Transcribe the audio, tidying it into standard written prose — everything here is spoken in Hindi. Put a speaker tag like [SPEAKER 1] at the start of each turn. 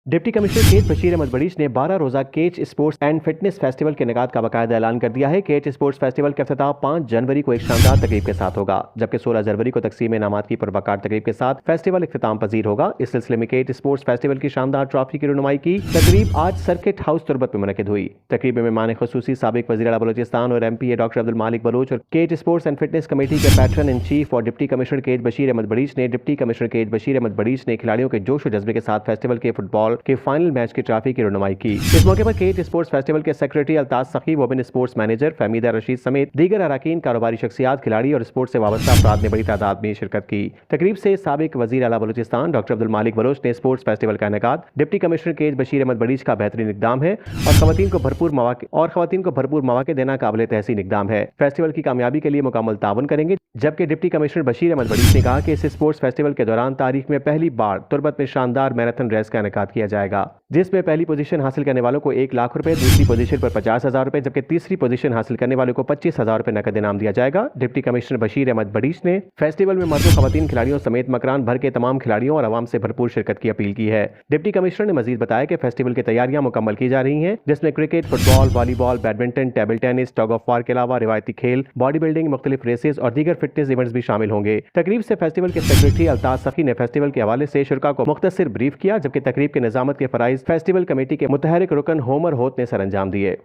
[SPEAKER 1] डिप्टी कमिश्नर केच बशीर अहमद बड़ीच ने 12 रोजा केच स्पोर्ट्स एंड फिटनेस फेस्टिवल के इनेकाद का बाकायदा ऐलान कर दिया है। केच स्पोर्ट्स फेस्टिवल का इफ्तिताह 5 जनवरी को एक शानदार तकरीब के साथ होगा, जबकि 16 जनवरी को तकसीम इनामात की पुरवकार तकरीब के साथ फेस्टिवल इख्तिताम पजीर होगा। इस सिलसिले में केच स्पोर्ट्स फेस्टिवल की शानदार ट्रॉफी की रुनुमाई की तकरीब आज सर्किट हाउस तुरबत में मुनक़िद हुई। तकरीब में मेहमान खुसूसी साबिक वज़ीर आला बलूचिस्तान और MP डॉक्टर अब्दुल मालिक बलोच और केच स्पोर्ट्स एंड फिटनेस कमेटी के पैट्रन इन चीफ और डिप्टी कमिश्नर केच बशीर अहमद बड़ीच ने खिलाड़ियों के जोश और जज्बे के साथ फेस्टिवल के फुटबॉल के फाइनल मैच की ट्रॉफी की रुनुमाई की। इस मौके पर केच स्पोर्ट्स फेस्टिवल के सेक्रेटरी अल्ताज सखी, women sports manager Fahmida Rashid समेत दीगर अराकीन, कारोबारी शख्सियात, खिलाड़ी और स्पोर्ट्स से वाबस्ता अफराद ने बड़ी तादाद में शिरकत की। तकरीब से साबिक वज़ीर आला बलूचिस्तान डॉक्टर अब्दुल मालिक बलोच ने स्पोर्ट्स फेस्टिवल का इनेकाद डिप्टी कमिश्नर केच बशीर अहमद बड़ीच का बेहतरीन इक़दाम है और ख़वातीन को भरपूर मौके देना काबिल तहसीन इक़दाम है। फेस्टिवल की कामयाबी के लिए मुकम्मल ताउन करेंगे। जबकि डिप्टी कमिश्नर बशीर अहमद बड़ीच ने कहा कि इस स्पोर्ट्स फेस्टिवल के दौरान तारीख में पहली बार तुरबत में शानदार मैराथन रेस का इनेकाद किया जाएगा, जिसमें पहली पोजीशन हासिल करने वालों को 1 लाख रुपए, दूसरी पोजीशन पर 50,000 रुपए, जबकि तीसरी पोजीशन हासिल करने वालों को 25,000 रुपए नकद इनाम दिया जाएगा। डिप्टी कमिश्नर बशीर अहमद बड़ीच ने फेस्टिवल में मर्द और खवातीन खिलाड़ियों समेत मकरान भर के तमाम खिलाड़ियों और अवाम से भरपूर शिरकत की अपील की है। डिप्टी कमिश्नर ने मजीद बताया कि फेस्टिवल की तैयारियां मुकम्मल की जा रही हैं, जिसमें cricket, football, volleyball, badminton, table tennis, tug of war के अलावा रिवायती खेल, बॉडी बिल्डिंग, मुख्तलिफ रेसेस और दीगर फिटनेस इवेंट्स भी शामिल होंगे। तकरीब से फेस्टिवल के सेक्रेटरी अल्ताज सखी ने फेस्टिवल के हवाले से शुरा को मुख्तसर ब्रीफ किया, जबकि तकरीब के निजामत के फराइज फेस्टिवल कमेटी के मुतहरिक रुकन होमर होत ने सर अंजाम दिए।